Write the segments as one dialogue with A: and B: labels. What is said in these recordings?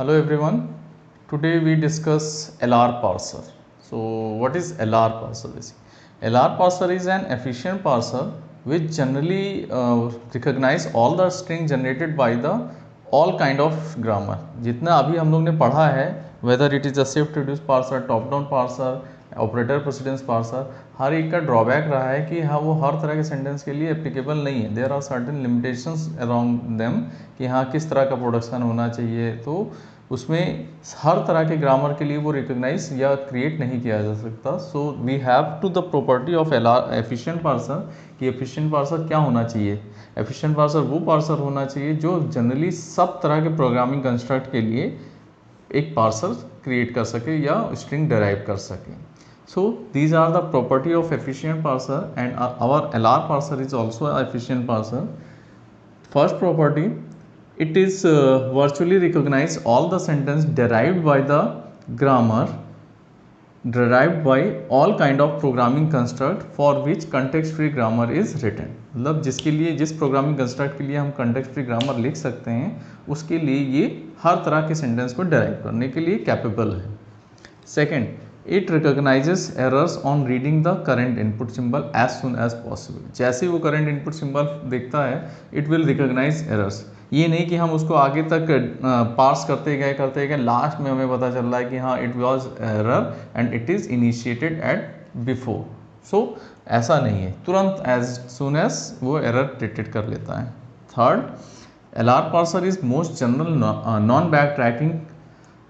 A: Hello everyone. Today we discuss LR parser. So what is LR parser basically? LR parser is an efficient parser which generally recognize all the string generated by the all kind of grammar. जितना अभी हम लोग ने पढ़ा है, whether it is a shift reduce parser, top down parser, operator precedence parser, हर एक का ड्रॉबैक रहा है कि हाँ वो हर तरह के सेंटेंस के लिए एप्लीकेबल नहीं है. There are certain limitations around them कि हाँ किस तरह का प्रोडक्शन होना चाहिए. तो उसमें हर तरह के ग्रामर के लिए वो रिकॉग्नाइज या क्रिएट नहीं किया जा सकता. So we have to the property of efficient parser कि एफिशिएंट पार्सर क्या होना चाहिए. एफिशिएंट पार्सर वो पार्सर होना चाहिए जो जनरली सब तरह के प्रोग्रामिंग कंस्ट्रक्ट के लिए एक पार्सर क्रिएट कर सके या स्ट्रिंग डेराइव कर सके. So these are the property of efficient parser, and our LR parser is also an efficient parser. First property, it is virtually recognize all the sentence derived by the grammar, derived by all kind of programming construct for which context free grammar is written. मतलब जिसके लिए जिस programming construct के लिए हम context free grammar लिख सकते हैं उसके लिए ये हर तरह के सेंटेंस को डेराइव करने के लिए कैपेबल है. Second, it recognises errors on reading the current input symbol as soon as possible. जैसे ही वो करेंट इनपुट सिंबल देखता है इट विल रिकोगनाइज एरर्स. ये नहीं कि हम उसको आगे तक पार्स करते गए लास्ट में हमें पता चल रहा है कि हाँ it was error and it is initiated at before. So ऐसा नहीं है, तुरंत एज सुन एज वो एरर डिटेक्ट कर लेता है. Third, LR parser is most general non-back tracking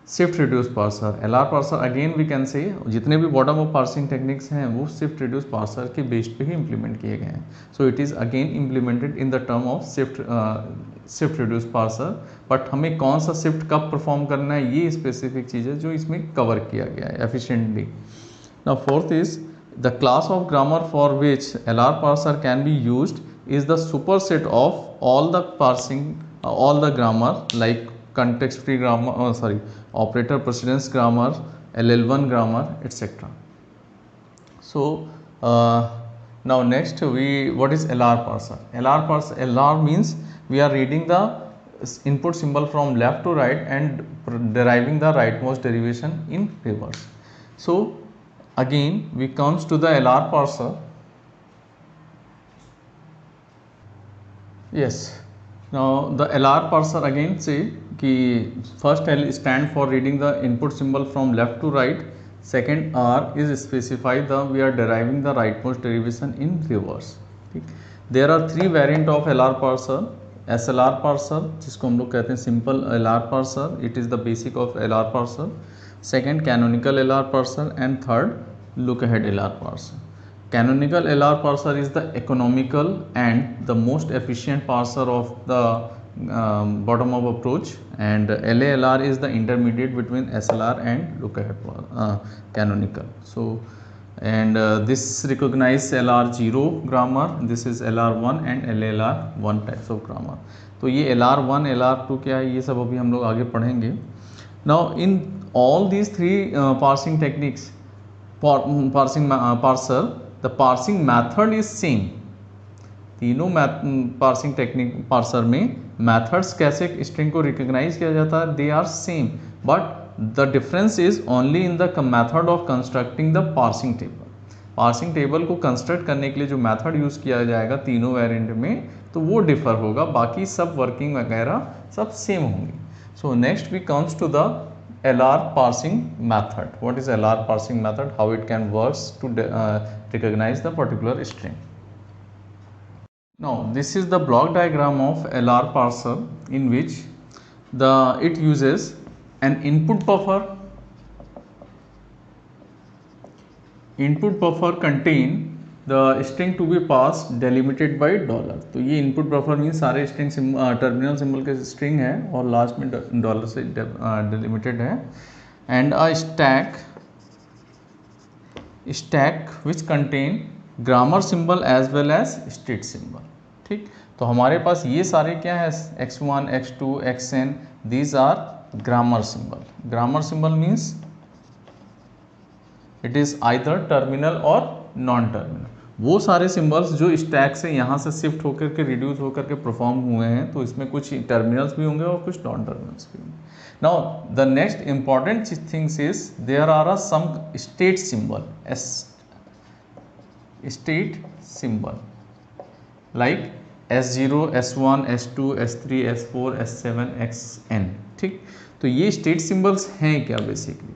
A: shift reduce parser. LR parser again we can say जितने भी बॉटम ऑफ पार्सिंग टेक्निक्स हैं वो शिफ्ट रिड्यूस पार्सर के बेस्ड पे ही इंप्लीमेंट किए गए हैं. So it is again implemented in the term of shift reduce parser. But हमें कौन सा शिफ्ट कब परफॉर्म करना है ये स्पेसिफिक चीज़ है जो इसमें कवर किया गया है efficiently. Now fourth is the class of grammar for which LR parser can be used is the superset of all the parsing all the grammar like context free grammar operator precedence grammar, LL1 grammar, etc. So now next what is LR parser? LR means we are reading the input symbol from left to right and deriving the rightmost derivation in reverse. So again we comes to the LR parser. Yes, now the LR parser again say कि first L stand for reading the input symbol from left to right, second R is specify the we are deriving the rightmost derivation in reverse. ठीक, there are three variant of LR parser. SLR parser जिसको हम लोग कहते हैं simple LR parser, it is the basic of LR parser. Second canonical LR parser and third look ahead LR parser. Canonical LR parser is the economical and the most efficient parser of the bottom up approach, and LALR is the intermediate between SLR and look ahead canonical. So and this recognize LR0 grammar, this is LR1 and LALR1 types of grammar. तो ये LR1 LR2 क्या है ये सब अभी हम लोग आगे पढ़ेंगे. Now in all these three parsing techniques, parser, the parsing method is same. तीनों पार्सिंग टेक्निक पार्सर में मेथड्स कैसे स्ट्रिंग को रिकॉग्नाइज किया जाता है they are same, but the difference is only in the method of constructing the parsing table. Parsing table को construct करने के लिए जो मेथड यूज किया जाएगा तीनों वेरिएंट में तो वो डिफर होगा, बाकी सब वर्किंग वगैरह सब सेम होंगे. So next we comes to the LR parsing method. What is LR parsing method? How it can works to recognize the particular string. Now this is the block diagram of LR parser in which it uses an input buffer. Input buffer contain the string to be passed delimited by $. तो ये input buffer mean सारे string terminal symbol के string है और last में dollar से delimited है. And a stack which contain grammar symbol as well as state symbol. ठीक, तो हमारे पास ये सारे क्या है x1 x2 xn, these are grammar symbol. Grammar symbol means it is either terminal or non terminal. वो सारे सिंबल्स जो स्टैक से यहाँ से शिफ्ट होकर के रिड्यूस होकर के परफॉर्म हुए हैं, तो इसमें कुछ टर्मिनल्स भी होंगे और कुछ नॉन टर्मिनल्स भी होंगे. Now the next important things is there are some state symbol, state symbol like S0, S1, S2, S3, S4, S7, XN. ठीक, तो ये स्टेट सिंबल्स हैं क्या basically?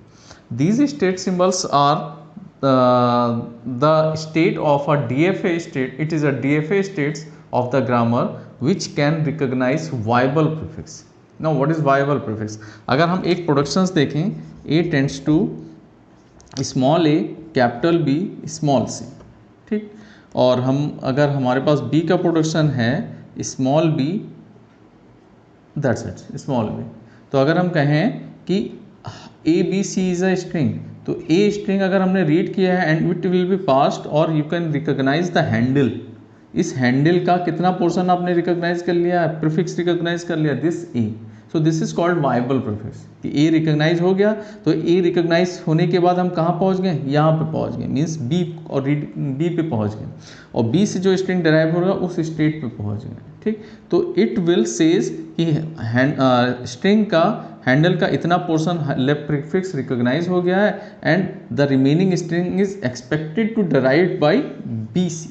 A: These state symbols are the state of a DFA state. It is a DFA states of the grammar which can recognize viable prefix. Now what is viable prefix? अगर हम एक productions देखें, A tends to small a capital B small c. ठीक, और हम अगर हमारे पास B का प्रोडक्शन है small b that's it small b, तो अगर हम कहें कि A B C is a string, तो ए स्ट्रिंग अगर हमने रीड किया है and it will be passed और you can recognise the handle. इस हैंडल का कितना पोर्शन आपने रिकॉग्नाइज कर लिया है, प्रीफिक्स रिकॉग्नाइज कर लिया, this A. So this is called viable prefix. कि ए रिकॉग्नाइज हो गया, तो ए रिकॉग्नाइज होने के बाद हम कहाँ पहुँच गए, यहाँ पे पहुँच गए, मीन्स बी और रीड बी पे पहुँच गए, और बी से जो स्ट्रिंग डराइव होगा उस स्टेट पे पहुँच गए. ठीक, तो इट विल सेज कि स्ट्रिंग का हैंडल का इतना पोर्शन लेफ्ट प्रीफिक्स रिकॉग्नाइज हो गया है and the remaining string is expected to derive by B C.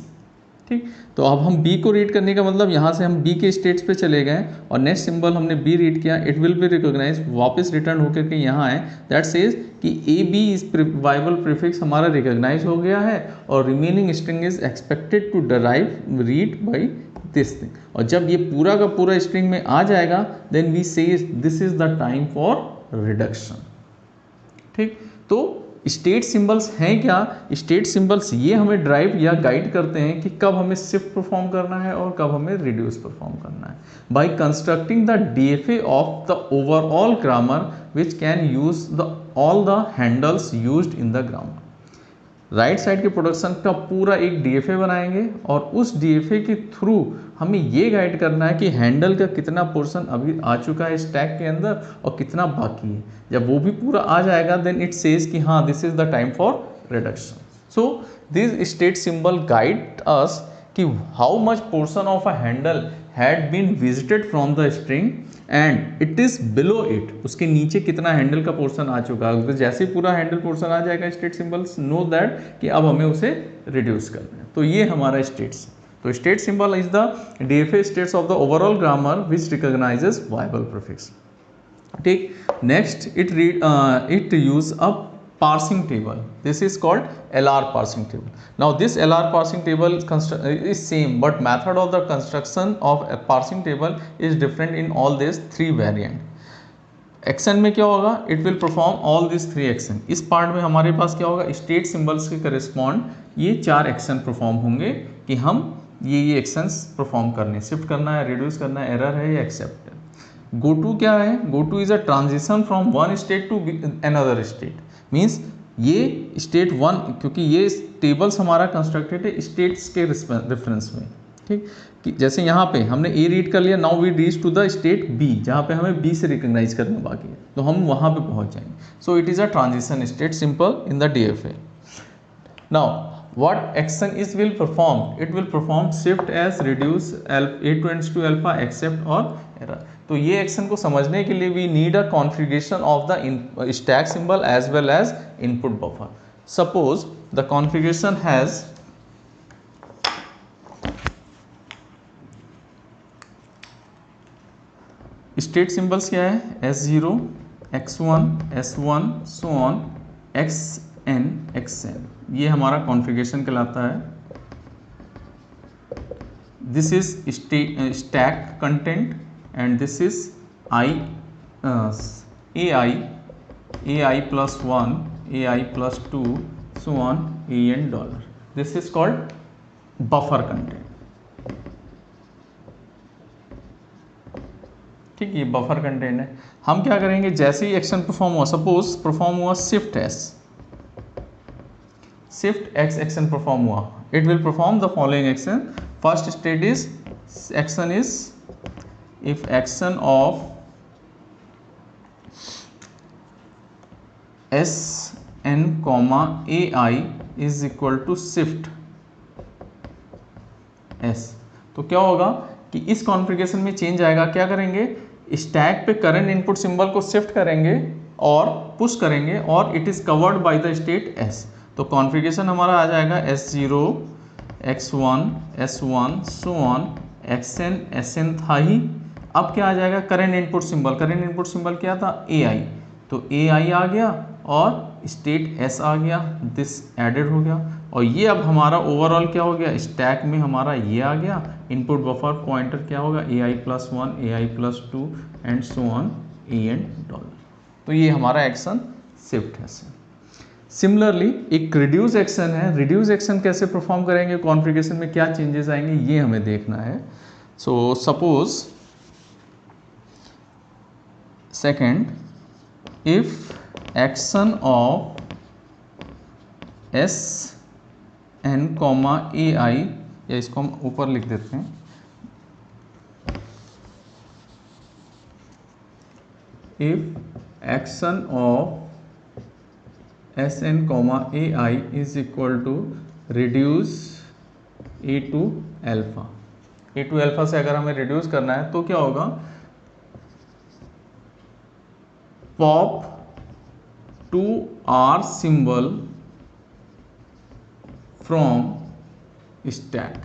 A: ठीक, तो अब हम बी को रीड करने का मतलब यहाँ से हम बी के स्टेट्स पे चले गए और नेक्स्ट सिंबल हमने बी रीड किया, इट विल बी रिकॉग्नाइज, वापस रिटर्न होकर के यहाँ आए, दैट सेज कि A B is viable prefix हमारा रिकॉग्नाइज हो गया है और remaining string is expected to derive read by this thing. और जब ये पूरा का पूरा स्ट्रिंग में आ जाएगा देन वी से this is the time for reduction. ठीक, तो स्टेट सिंबल्स हैं क्या? स्टेट सिंबल्स ये हमें ड्राइव या गाइड करते हैं कि कब हमें शिफ्ट परफॉर्म करना है और कब हमें रिड्यूस परफॉर्म करना है, by constructing the DFA of the overall grammar which can use the all the handles used in the grammar. Right side के प्रोडक्शन का पूरा एक डीएफए बनाएंगे और उस डीएफए के थ्रू हमें ये गाइड करना है कि हैंडल का कितना पोर्शन अभी आ चुका है स्टैक के अंदर और कितना बाकी है. जब वो भी पूरा आ जाएगा देन इट सेज कि हाँ this is the time for reduction. So this state symbol guide us कि how much portion of a handle had been visited from the string and it is below it, उसके नीचे कितना handle का portion आ चुका है. जैसे पूरा handle portion आ जाएगा स्टेट सिंबल्स नो दैट कि अब हमें उसे रिड्यूस करना है. तो ये हमारा स्टेट्स. तो state symbol is the DFA states of the overall grammar which recognises viable prefix. ठीक, next it use a parsing table. This is called LR parsing table. Now this LR parsing table is same, but method of the construction of a parsing table is different in all these three variant. Action में क्या होगा, it will perform all this three action. इस part में हमारे पास क्या होगा, state symbols के correspond ये चार एक्शन परफॉर्म होंगे कि हम ये एक्शंस परफॉर्म करने, शिफ्ट करना है, रिड्यूस करना है, एरर है या एक्सेप्ट है. गो टू क्या है, go to is a transition from one state to another state. Means ये स्टेट वन, क्योंकि ये टेबल्स हमारा कंस्ट्रक्टेड है स्टेट्स के रेफरेंस में. ठीक, कि जैसे यहाँ पे हमने ए रीड कर लिया, now we reach to the state B जहाँ पे हमें बी से रिकॉग्नाइज करना बाकी है, तो हम वहाँ पे पहुँच जाएंगे. सो it is a transition state simple in the DFA. Now what action is will perform, it will perform shift as reduce a tends to alpha accept or error. तो ये एक्शन को समझने के लिए we need a configuration of the stack symbol as well as input buffer. Suppose the configuration has state symbols क्या है, S0, X1, S1 so on XN, XN. ये हमारा कॉन्फ़िगरेशन कहलाता है. This is stack content and this is AI plus 1, AI plus 2 so on AN $. This is called buffer content. ठीक, ये buffer content है. हम क्या करेंगे, जैसे ही एक्शन परफॉर्म हुआ, सपोज परफॉर्म हुआ shift S, shift X action perform हुआ, it will perform the following action. First state is action is if action of SN, AI is equal to shift S. तो क्या होगा कि इस configuration में change आएगा, क्या करेंगे, स्टैक पे करंट इनपुट सिंबल को शिफ्ट करेंगे और पुश करेंगे और it is covered by the state S. तो कॉन्फ़िगरेशन हमारा आ जाएगा S0 X1 S1 so on Xn Sn था ही। अब क्या आ जाएगा, current input symbol, current input symbol क्या था, AI, तो AI आ गया और स्टेट S आ गया, दिस एडेड हो गया। और ये अब हमारा ओवरऑल क्या हो गया, स्टैक में हमारा ये आ गया, इनपुट बफर पॉइंटर क्या होगा, AI+1 AI+2 and so on $. तो ये हमारा एक्शन शिफ्ट है। सिमिलरली एक रिड्यूस एक्शन है, रिड्यूस एक्शन कैसे परफॉर्म करेंगे, कॉन्फ़िगरेशन में क्या चेंजेस आएंगे, ये हमें देखना है। So suppose second, if action of SN, AI, या इसको हम ऊपर लिख देते हैं, if action of SN, AI is equal to reduce A to alpha. A to alpha से अगर हमें रिड्यूस करना है तो क्या होगा, pop two R symbol from stack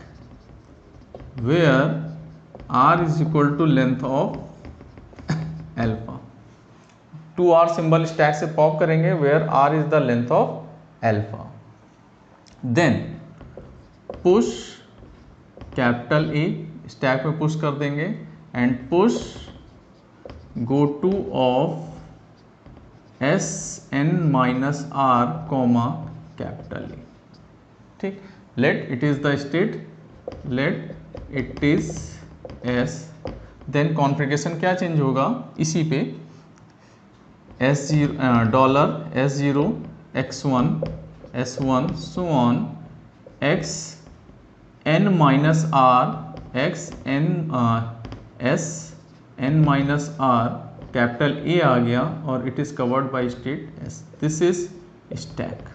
A: where R is equal to length of alpha. 2R symbol stack से pop करेंगे where R is the length of alpha. Then push capital A, stack में push कर देंगे and push go to of SN minus R comma capital A। ठीक, let it is the state, let it is S। Then configuration क्या change होगा, इसी पे $S0 X1 S1 so on XN minus R XN SN minus R capital A आ गया और it is covered by state S। This is stack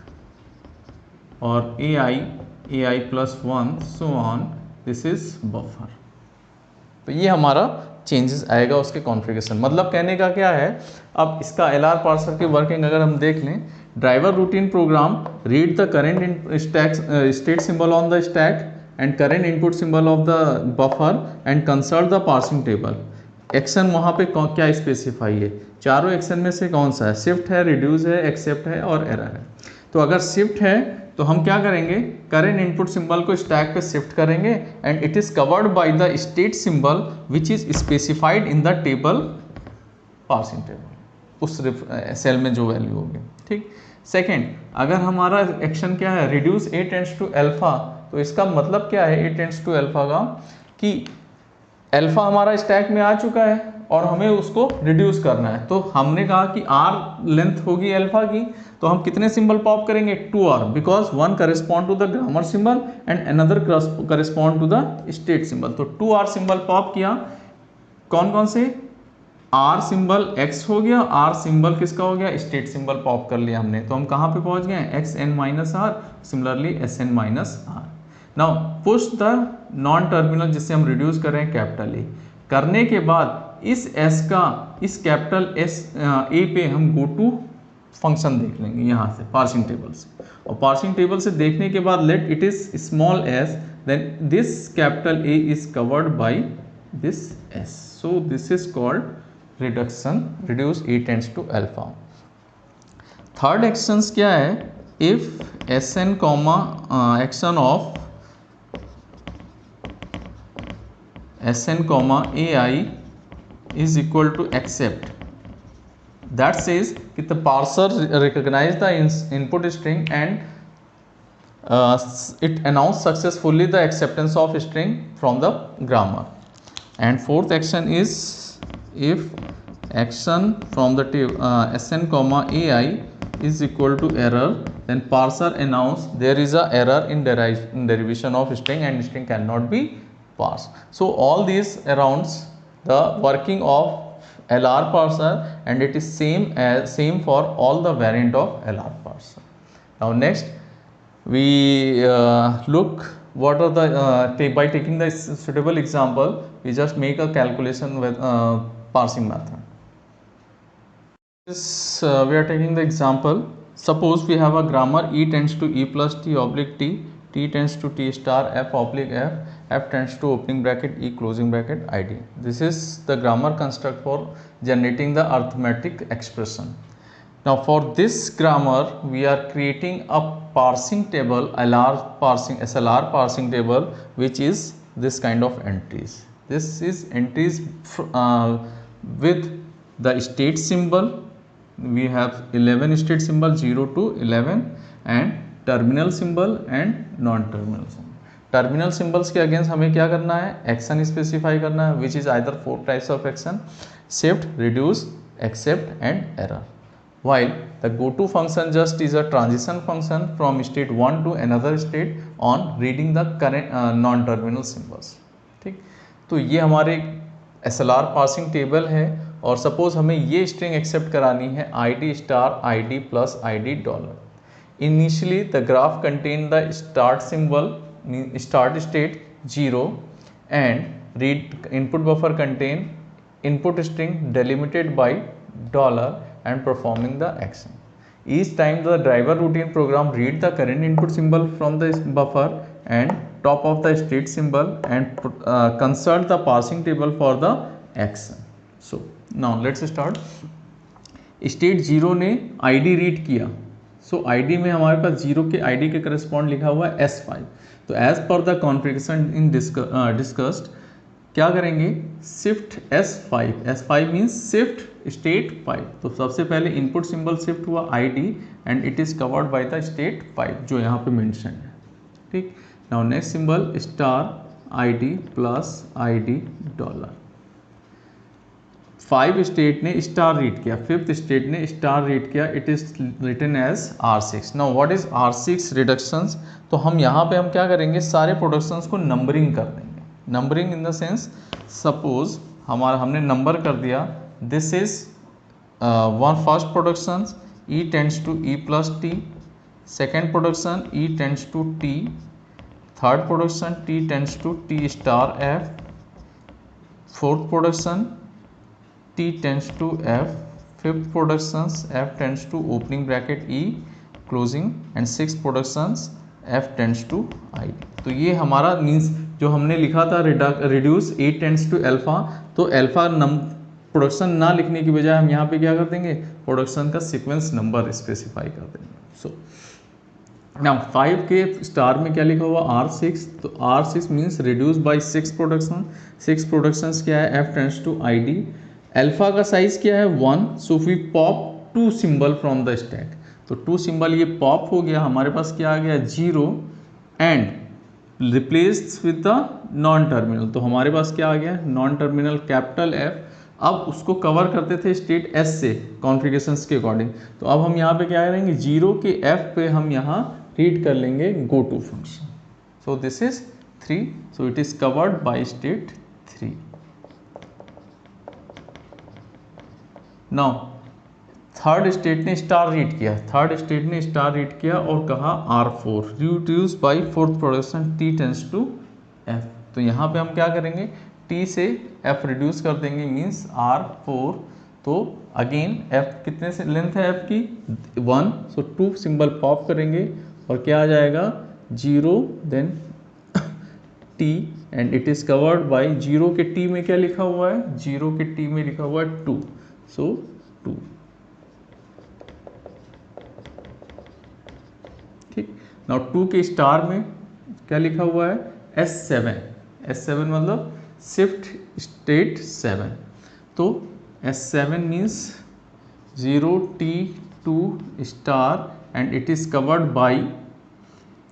A: और AI+1 so on, this is buffer. तो ये हमारा चेंजेस आएगा उसके कॉन्फ़िगरेशन। मतलब कहने का क्या है, अब इसका LR पार्सर की वर्किंग अगर हम देख लें, driver routine program read the current state symbol on the stack and current input symbol of the buffer and consult the parsing table. Action वहाँ पे क्या स्पेसिफाई है, चारों एक्शन में से कौन सा है, शिफ्ट है, रिड्यूस है, एक्सेप्ट है और एरर है। तो अगर शिफ्ट है तो हम क्या करेंगे, करेंट इनपुट सिंबल को स्टैक पे शिफ्ट करेंगे and it is covered by the state symbol which is specified in the table, parsing table, उस सेल में जो वैल्यू होगी। ठीक, सेकेंड, अगर हमारा एक्शन क्या है, reduce A tends to alpha, तो इसका मतलब क्या है A टेंड्स टू अल्फा का, कि अल्फा हमारा स्टैक में आ चुका है और हमें उसको रिड्यूस करना है। तो हमने कहा कि R लेंथ होगी अल्फा की, तो हम कितने सिंबल पॉप करेंगे, 2R, because one correspond to the grammar symbol and another correspond to the state symbol. तो 2R सिंबल पॉप किया, कौन कौन से, R सिंबल X हो गया, R सिंबल किसका हो गया, स्टेट सिंबल पॉप कर लिया हमने। तो हम कहाँ पे पहुँच गए, XN minus R, similarly SN minus R। Now push the non terminal जिससे हम रिड्यूस कर रहे हैं कैपिटल A। करने के बाद इस S का इस कैपिटल S A पे हम गो टू फंक्शन देख लेंगे यहाँ से पार्सिंग टेबल से, और पार्सिंग टेबल से देखने के बाद let it is small s, then this capital A is covered by this S। So this is called reduction, reduce A tends to alpha. Third actions क्या है, if SN comma action of SN comma AI is equal to accept, that says that the parser recognize the input string and it announce successfully the acceptance of string from the grammar. And fourth action is if action from the SN comma AI is equal to error, then parser announce there is a error in derivation of string and string cannot be parsed. So all these arounds the working of LR parser, and it is same for all the variant of LR parser. Now next we look what are the by taking the suitable example, we just make a calculation with parsing method. This we are taking the example. Suppose we have a grammar e tends to e plus t oblique t, t tends to t star, f oblique f, f tends to opening bracket e closing bracket id. This is the grammar construct for generating the arithmetic expression. Now for this grammar we are creating a parsing table, SLR parsing table, which is this kind of entries. This is entries with the state symbol. We have 11 state symbol 0 to 11 and terminal symbol and non-terminal symbol. Terminal symbols के against हमें क्या करना है, action specify करना है, which is either 4 types of action, shift, reduce, accept and error. While the goto function just is a transition function from state 1 to another state on reading the current non-terminal symbols. ठीक, तो ये हमारे SLR parsing table है. और suppose हमें ये string accept करानी है id star id plus id dollar. Initially the graph contain the start symbol, start state 0 and read input buffer contain input string delimited by dollar and performing the action. Each time the driver routine program read the current input symbol from the buffer and top of the state symbol and consult the parsing table for the action. So now let's start. State 0 ने id read किया. So id में हमारे पास 0 के id के correspond लिखा हुआ है S5. तो as per the configuration in discussed क्या करेंगे, shift S5 means shift state 5. तो सबसे पहले इनपुट सिंबल शिफ्ट हुआ id and it is covered by the state 5 जो यहाँ पे मेंशन है. ठीक, now next symbol star id plus id dollar. 5 state ने स्टार रीड किया, 5th स्टेट ने स्टार रीड किया, it is written as R6. Now what is R6 reductions. तो हम यहाँ पे हम क्या करेंगे, सारे प्रोडक्शंस को नंबरिंग कर देंगे. Numbering in the sense, suppose हमने नंबर कर दिया, this is one first production e tends to e plus T, second production e tends to t, third production t tends to t star f, fourth production t tends to f, fifth production f tends to opening bracket e closing and six production f tends to i. तो ये हमारा means जो हमने लिखा था reduce A tends to alpha, तो alpha production ना लिखने की बजाय हम यहाँ पे क्या कर देंगे, प्रोडक्शन का सीक्वेंस नंबर स्पेसिफाई कर देंगे. सो नाउ 5 के स्टार में क्या लिखा हुआ R6, तो R6 means reduce by 6 production. 6 productions क्या है, f tends to id. Alpha का साइज क्या है 1, so we pop 2 symbol from the stack. तो 2 सिंबल ये पॉप हो गया, हमारे पास क्या आ गया 0 and replace with the non terminal. तो हमारे पास क्या आ गया, नॉन टर्मिनल कैपिटल F. अब उसको कवर करते थे स्टेट S से कॉन्फ़िगरेशंस के अकॉर्डिंग. तो अब हम यहाँ पे क्या करेंगे, 0 के F पे हम यहाँ रीड कर लेंगे go to function. So this is 3, so it is covered by state 3. Now third state ने स्टार रीड किया, और कहा R4 reduce by fourth production t tends to f. तो यहाँ पे हम क्या करेंगे, t से f रिड्यूस कर देंगे मीन्स R4. तो अगेन f कितने से लेंथ है f की 1, सो 2 सिंबल पॉप करेंगे और क्या आ जाएगा 0 then t and it is covered by 0 के t में क्या लिखा हुआ है, 0 के t में लिखा हुआ है 2, सो 2. ठीक, नाउ 2 के स्टार में क्या लिखा हुआ है S7 मतलब शिफ्ट स्टेट 7. तो S7 means 0t2 star and it is covered by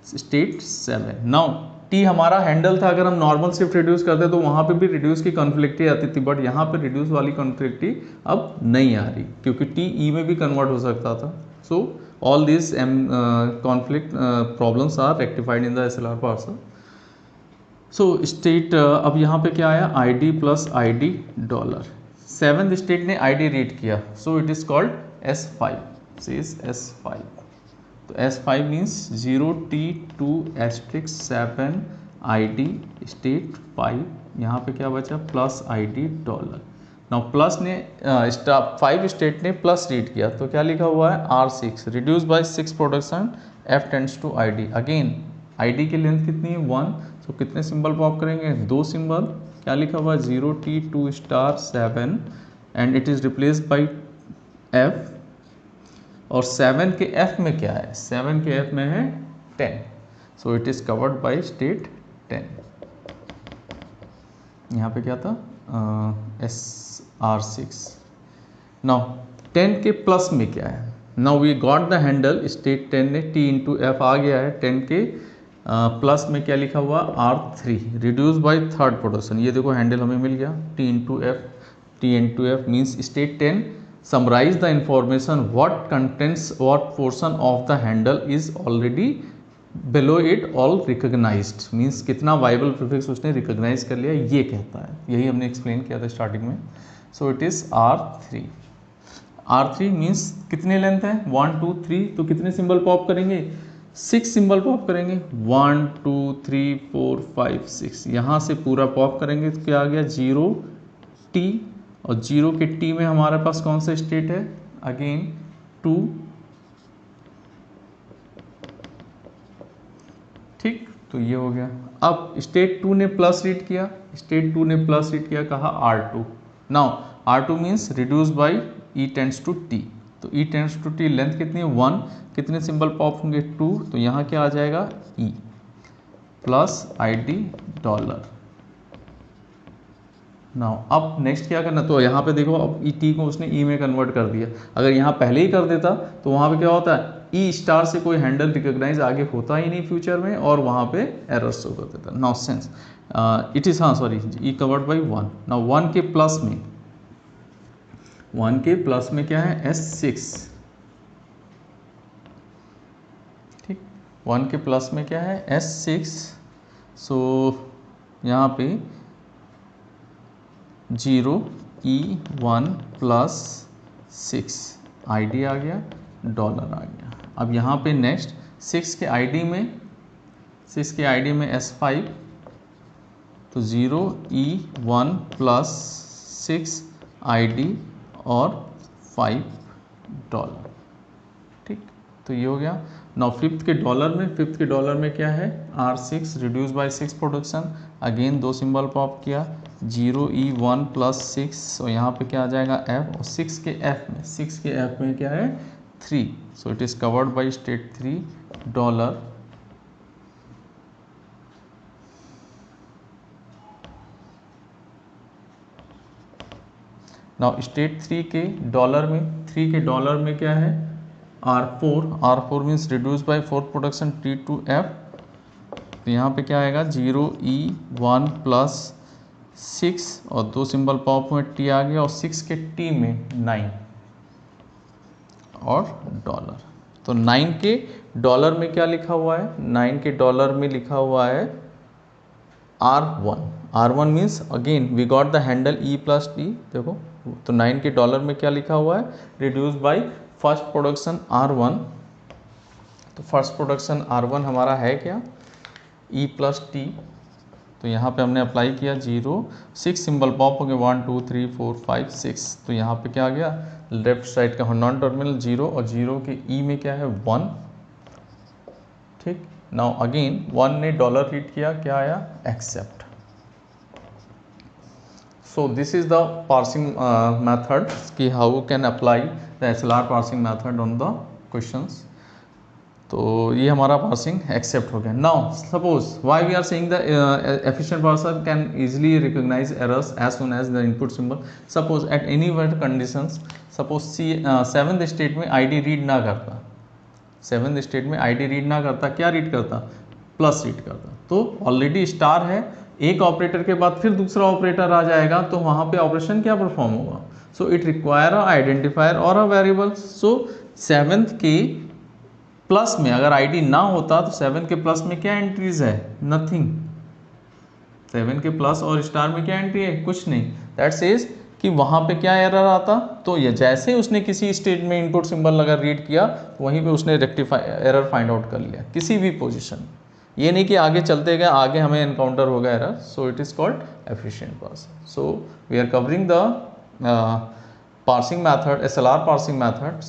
A: state 7. Now t हमारा हैंडल था, अगर हम नॉर्मल शिफ्ट रिड्यूस करते तो वहाँ पे भी रिड्यूस की कॉन्फ्लिक्टी आती थी, बट यहाँ पे रिड्यूस वाली कॉन्फ्लिक्टी अब नहीं आ रही क्योंकि t e में भी कन्वर्ट हो सकता था. सो all these conflict problems are rectified in the SLR parser. So state अब यहाँ पे क्या आया id plus id dollar. 7th state ने id रीड किया, so it is called S5, says S5. तो S5 means 0T2*7 ID state 5, यहाँ पे क्या बचा plus ID dollar. Now plus ने 5 स्टेट ने प्लस रीड किया तो क्या लिखा हुआ है R6 reduce by 6 production F tends to ID। Again ID की लेंथ कितनी है 1, तो कितने सिंबल पॉप करेंगे 2 सिंबल। क्या लिखा हुआ है 0T2*7 and it is replaced by F, और 7 के F में क्या है 7 के F में है 10, सो it is covered by state 10। यहाँ पे क्या था SR6। नाउ 10 के प्लस में क्या है, now we got the handle state 10 ने T इंटू F आ गया है, 10 के प्लस में क्या लिखा हुआ R3 reduce by third production. ये देखो हैंडल हमें मिल गया T into F means state 10 summarize the information what contents what portion of the handle is already below it all recognized means कितना वाइबल प्रीफिक्स उसने रिकॉग्नाइज कर लिया ये कहता है, यही हमने एक्सप्लेन किया था स्टार्टिंग में। सो इट इज R3 मीन्स कितने लेंथ है 1 2 3, तो कितने सिंबल पॉप करेंगे 6 सिंबल पॉप करेंगे 1 2 3 4 5 6, यहाँ से पूरा पॉप करेंगे तो क्या आ गया 0T, और 0 के T में हमारे पास कौन सा स्टेट है अगेन 2, ठीक, तो ये हो गया। अब स्टेट 2 ने प्लस रीड किया, स्टेट 2 ने प्लस रीड किया कहा R2। Now R2 means reduce by E tends to T, तो E tends to T length कितनी है 1, कितने सिंबल पॉप होंगे 2, तो यहाँ क्या आ जाएगा E plus ID dollar. Now अब नेक्स्ट क्या करना, तो यहाँ पे देखो अब T को उसने E में कन्वर्ट कर दिया, अगर यहाँ पहले ही कर देता तो वहाँ पे क्या होता है E स्टार से कोई हैंडल रिकॉग्नाइज आगे होता ही नहीं फ्यूचर में, और वहाँ पे एरर शो कर देता। Now sense it is E covered by 1। Now 1 के प्लस में क्या है S6, ठीक, 1 के प्लस में क्या है S6, सो यहाँ पे 0E1 प्लस 6 ID आ गया डॉलर आ गया। अब यहाँ पे नेक्स्ट 6 के ID में S5, तो 0E1 प्लस 6 ID और 5 डॉलर, ठीक, तो ये हो गया। नाउ फिफ्थ के डॉलर में क्या है R6 reduce by 6 production, again 2 symbol pop किया 0E1 प्लस 6, और यहाँ पे क्या आ जाएगा F, और 6 के F में क्या है 3, so it is covered by state 3 dollar. Now state 3 के डॉलर में क्या है R4 means reduce by 4 production T to F, तो यहाँ पे क्या आएगा 0E1 प्लस 6 और 2 सिंबल पॉप में T आ गया, और 6 के T में 9 और डॉलर। तो 9 के डॉलर में क्या लिखा हुआ है 9 के डॉलर में लिखा हुआ है R1 means again we got the handle E plus T, देखो तो 9 के डॉलर में क्या लिखा हुआ है reduce by first production R1, तो फर्स्ट प्रोडक्शन R1 हमारा है क्या E प्लस T, तो यहाँ पे हमने अप्लाई किया 6 सिंबल पॉप हो गए 1 2 3 4 5 6, तो यहाँ पे क्या आ गया लेफ्ट साइड का नॉन टर्मिनल 0, और 0 के E में क्या है 1, ठीक। नाउ अगेन 1 ने डॉलर रीड किया, क्या आया accept. So this is the parsing method कि how can apply the SLR parsing method on the questions. तो ये हमारा पार्सिंग एक्सेप्ट हो गया। Now suppose why we are saying the efficient parser can easily recognise errors as soon as the input symbol. Suppose at any one conditions, suppose 7th state में ID read ना करता, 7th state में ID read ना करता, क्या read करता plus read करता, तो ऑलरेडी स्टार है, एक ऑपरेटर के बाद फिर दूसरा ऑपरेटर आ जाएगा, तो वहाँ पे ऑपरेशन क्या परफॉर्म होगा, so it require a identifier और अ वेरिएबल। सो 7th के प्लस में अगर ID ना होता तो 7 के प्लस में क्या एंट्रीज है नथिंग, 7 के प्लस और स्टार में क्या एंट्री है कुछ नहीं, दैट सेज कि वहाँ पे क्या एरर आता, तो ये जैसे उसने किसी स्टेज में इनपुट सिंबल अगर रीड किया वहीं पे उसने रेक्टिफाई एरर फाइंड आउट कर लिया किसी भी पोजीशन। ये नहीं कि आगे चलते गए आगे हमें एनकाउंटर होगा error, so it is called efficient parser. So we are covering the parsing method, SLR parsing methods